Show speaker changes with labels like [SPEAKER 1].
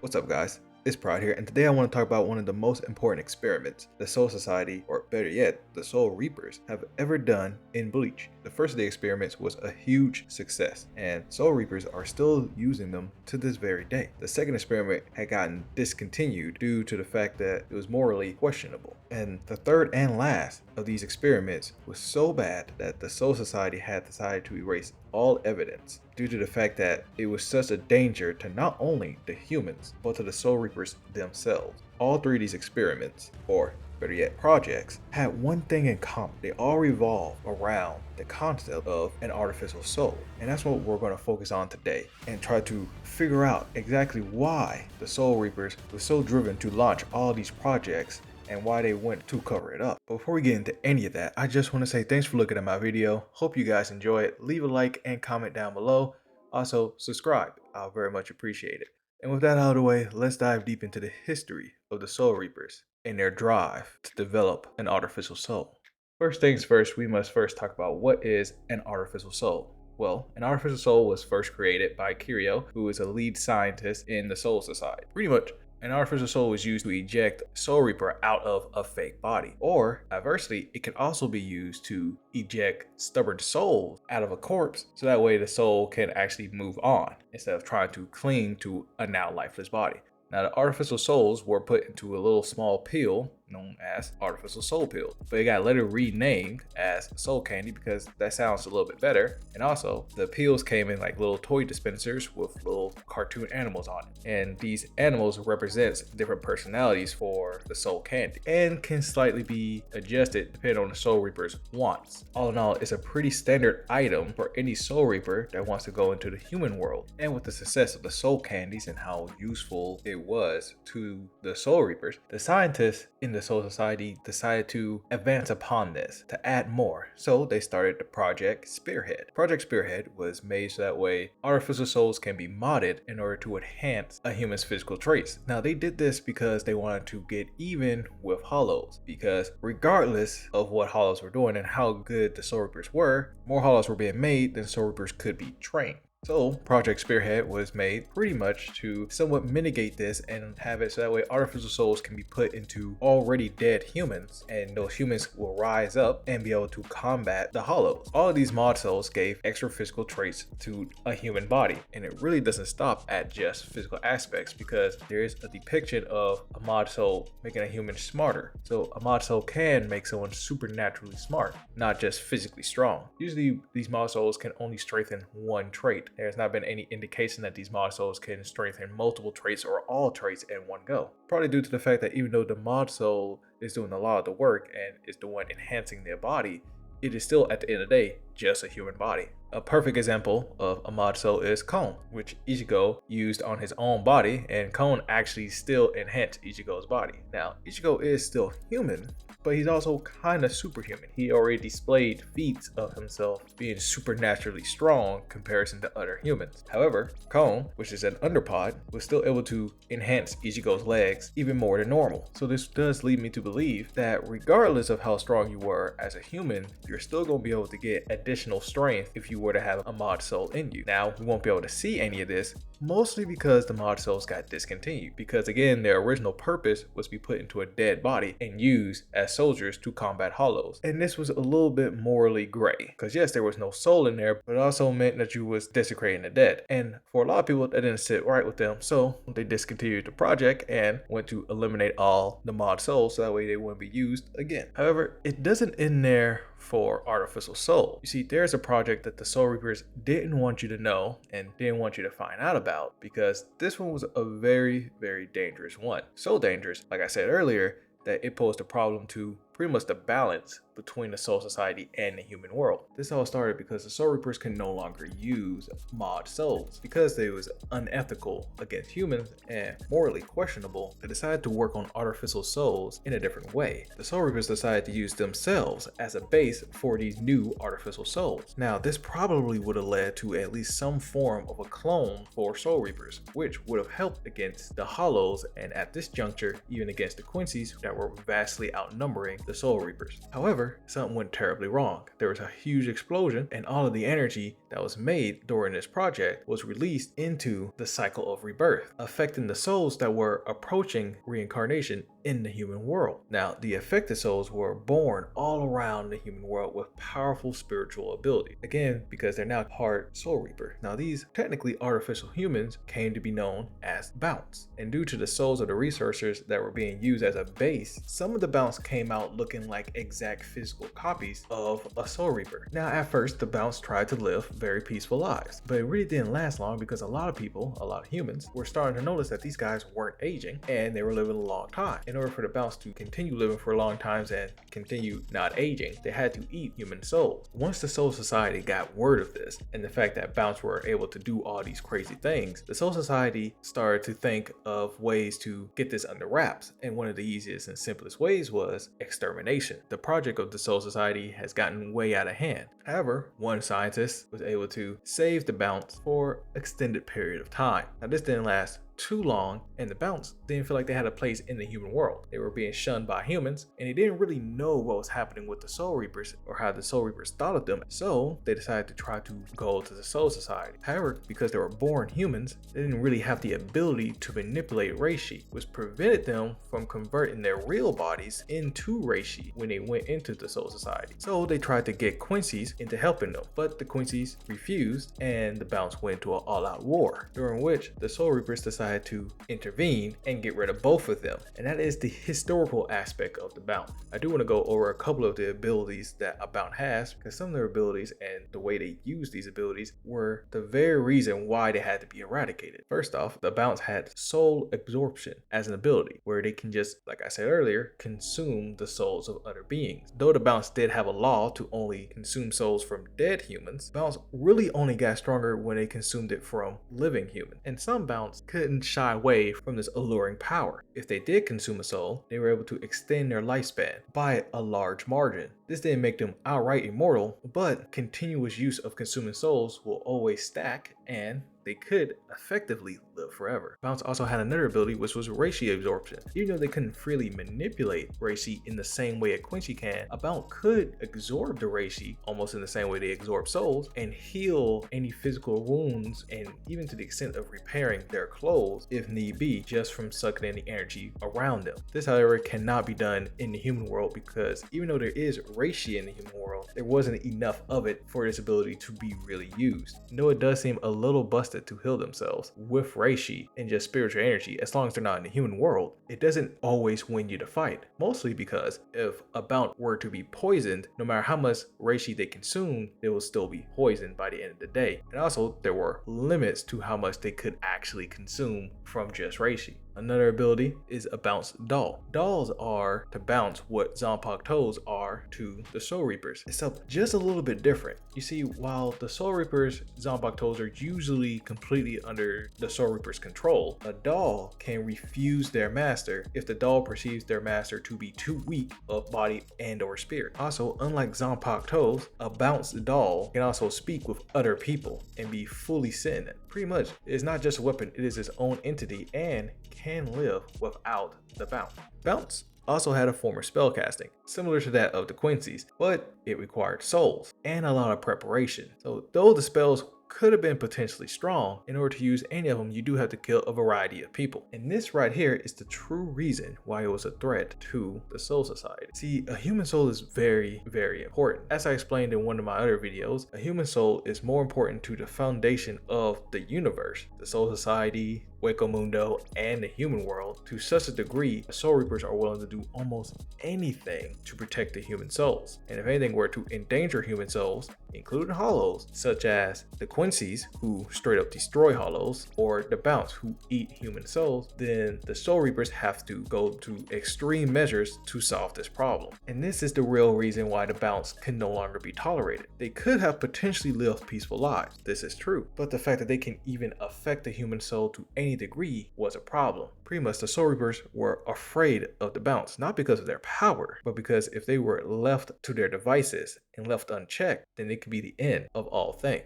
[SPEAKER 1] What's up, guys? It's Pride here, and today I want to talk about one of the most important experiments the Soul Society, or better yet, the Soul Reapers, have ever done in Bleach. The first of the experiments was a huge success, and Soul Reapers are still using them to this very day. The second experiment had gotten discontinued due to the fact that it was morally questionable. And the third and last of these experiments was so bad that the Soul Society had decided to erase all evidence due to the fact that it was such a danger to not only the humans, but to the Soul Reapers themselves. All three of these experiments, or better yet, projects, had one thing in common. They all revolve around the concept of an artificial soul. And that's what we're going to focus on today and try to figure out exactly why the Soul Reapers were so driven to launch all these projects and why they went to cover it up. But before we get into any of that, I just want to say thanks for looking at my video. Hope you guys enjoy it. Leave a like and comment down below. Also, subscribe. I'll very much appreciate it. And with that out of the way, let's dive deep into the history of the Soul Reapers and their drive to develop an artificial soul. First things first, we must first talk about what is an artificial soul. Well, an artificial soul was first created by Kiryu, who is a lead scientist in the Soul Society. Pretty much, an artificial soul was used to eject Soul Reaper out of a fake body. Or, conversely, it can also be used to eject stubborn souls out of a corpse, so that way the soul can actually move on instead of trying to cling to a now lifeless body. Now, the artificial souls were put into a little small pill known as artificial soul pill, but it got later renamed as soul candy because that sounds a little bit better. And also, the pills came in like little toy dispensers with little cartoon animals on it, and these animals represents different personalities for the soul candy and can slightly be adjusted depending on the Soul Reaper's wants. All in all, it's a pretty standard item for any Soul Reaper that wants to go into the human world. And with the success of the soul candies and how useful it was to the Soul Reapers, the scientists in the Soul Society decided to advance upon this to add more. So they started the Project Spearhead. Project Spearhead was made so that way artificial souls can be modded in order to enhance a human's physical traits. Now they did this because they wanted to get even with Hollows, because regardless of what Hollows were doing and how good the Soul Reapers were, more Hollows were being made than Soul Reapers could be trained. So Project Spearhead was made pretty much to somewhat mitigate this and have it so that way artificial souls can be put into already dead humans, and those humans will rise up and be able to combat the Hollows. All of these mod souls gave extra physical traits to a human body, and it really doesn't stop at just physical aspects, because there is a depiction of a mod soul making a human smarter. So a mod soul can make someone supernaturally smart, not just physically strong. Usually these mod souls can only strengthen one trait. There's not been any indication that these mod souls can strengthen multiple traits or all traits in one go. Probably due to the fact that even though the mod soul is doing a lot of the work and is the one enhancing their body, it is still at the end of the day just a human body. A perfect example of a mod soul is Kon, which Ichigo used on his own body, and Kon actually still enhanced Ichigo's body. Now, Ichigo is still human, but he's also kind of superhuman. He already displayed feats of himself being supernaturally strong in comparison to other humans. However, Kon, which is an underpod, was still able to enhance Ichigo's legs even more than normal. So this does lead me to believe that regardless of how strong you were as a human, you're still going to be able to get additional strength if you were to have a mod soul in you. Now, we won't be able to see any of this, mostly because the mod souls got discontinued, because again, their original purpose was to be put into a dead body and used as soldiers to combat Hollows. And this was a little bit morally gray, because yes, there was no soul in there, but it also meant that you was desecrating the dead. And for a lot of people, that didn't sit right with them, so they discontinued the project and went to eliminate all the mod souls so that way they wouldn't be used again. However, it doesn't end there for artificial soul. You see, there's a project that the Soul Reapers didn't want you to know and didn't want you to find out about, because this one was a very, very dangerous one. So dangerous, like I said earlier, that it posed a problem to pretty much the balance between the Soul Society and the human world. This all started because the Soul Reapers can no longer use mod souls because they was unethical against humans and morally questionable. They decided to work on artificial souls in a different way. The Soul Reapers decided to use themselves as a base for these new artificial souls. Now, this probably would have led to at least some form of a clone for Soul Reapers, which would have helped against the Hollows, and at this juncture, even against the Quincy's that were vastly outnumbering fight the Soul Reapers. However, something went terribly wrong. There was a huge explosion, and all of the energy that was made during this project was released into the cycle of rebirth, affecting the souls that were approaching reincarnation in the human world. Now, the affected souls were born all around the human world with powerful spiritual ability. Again, because they're now part Soul Reaper. Now, these technically artificial humans came to be known as Bounts. And due to the souls of the researchers that were being used as a base, some of the Bounts came out looking like exact physical copies of a Soul Reaper. Now, at first, the Bounts tried to live very peaceful lives, but it really didn't last long because a lot of people, a lot of humans, were starting to notice that these guys weren't aging and they were living a long time. In order for the Bounts to continue living for long times and continue not aging, they had to eat human souls. Once the Soul Society got word of this and the fact that Bounts were able to do all these crazy things, the Soul Society started to think of ways to get this under wraps, and one of the easiest and simplest ways was extermination. The project of the Soul Society has gotten way out of hand. However, one scientist was able to save the Bounts for an extended period of time. Now, this didn't last too long, and the Bounts didn't feel like they had a place in the human world. They were being shunned by humans, and they didn't really know what was happening with the Soul Reapers or how the Soul Reapers thought of them, so they decided to try to go to the Soul Society. However, because they were born humans, they didn't really have the ability to manipulate Reishi, which prevented them from converting their real bodies into Reishi when they went into the Soul Society. So they tried to get Quincy's into helping them, but the Quincy's refused, and the Bounts went into an all-out war, during which the Soul Reapers decided to intervene and get rid of both of them. And that is the historical aspect of the Bount. I do want to go over a couple of the abilities that a Bount has, because some of their abilities and the way they use these abilities were the very reason why they had to be eradicated. First off, the Bounts had soul absorption as an ability, where they can just, like I said earlier, consume the souls of other beings. Though the Bounts did have a law to only consume souls from dead humans, Bounts really only got stronger when they consumed it from living humans. And some Bounts couldn't shy away from this alluring power. If they did consume a soul, they were able to extend their lifespan by a large margin. This didn't make them outright immortal, but continuous use of consuming souls will always stack, and they could effectively live forever. Bounts also had another ability, which was Reishi absorption. Even though they couldn't freely manipulate Reishi in the same way a Quincy can, a Bount could absorb the Reishi almost in the same way they absorb souls and heal any physical wounds, and even to the extent of repairing their clothes if need be, just from sucking in the energy around them. This, however, cannot be done in the human world because even though there is Reishi in the human world, there wasn't enough of it for this ability to be really used. Though it does seem a little busted to heal themselves with Reishi and just spiritual energy, as long as they're not in the human world, it doesn't always win you the fight. Mostly because if a Bount were to be poisoned, no matter how much Reishi they consume, they will still be poisoned by the end of the day. And also, there were limits to how much they could actually consume from just Reishi. Another ability is a Bount's doll. Dolls are to Bounts what Zanpakutos are to the Soul Reapers, except just a little bit different. You see, while the Soul Reapers, Zanpakutos, are usually completely under the Soul Reaper's control, a doll can refuse their master if the doll perceives their master to be too weak of body and or spirit. Also, unlike Zanpakutos, a Bount's doll can also speak with other people and be fully sentient. Pretty much, it's not just a weapon, it is its own entity and can live without the Bount. Bounts also had a form of spellcasting, similar to that of the Quincy's, but it required souls and a lot of preparation. So though the spells could have been potentially strong, in order to use any of them, you do have to kill a variety of people. And this right here is the true reason why it was a threat to the Soul Society. See, a human soul is very, very important. As I explained in one of my other videos, a human soul is more important to the foundation of the universe, the Soul Society, Hueco Mundo, and the human world, to such a degree, the Soul Reapers are willing to do almost anything to protect the human souls. And if anything were to endanger human souls, including hollows, such as the Quincy's, who straight up destroy hollows, or the Bounts, who eat human souls, then the Soul Reapers have to go to extreme measures to solve this problem. And this is the real reason why the Bounts can no longer be tolerated. They could have potentially lived peaceful lives, this is true, but the fact that they can even affect the human soul to any degree was a problem. Pretty much the Soul Reapers were afraid of the Bounts, not because of their power, but because if they were left to their devices and left unchecked, then it could be the end of all things.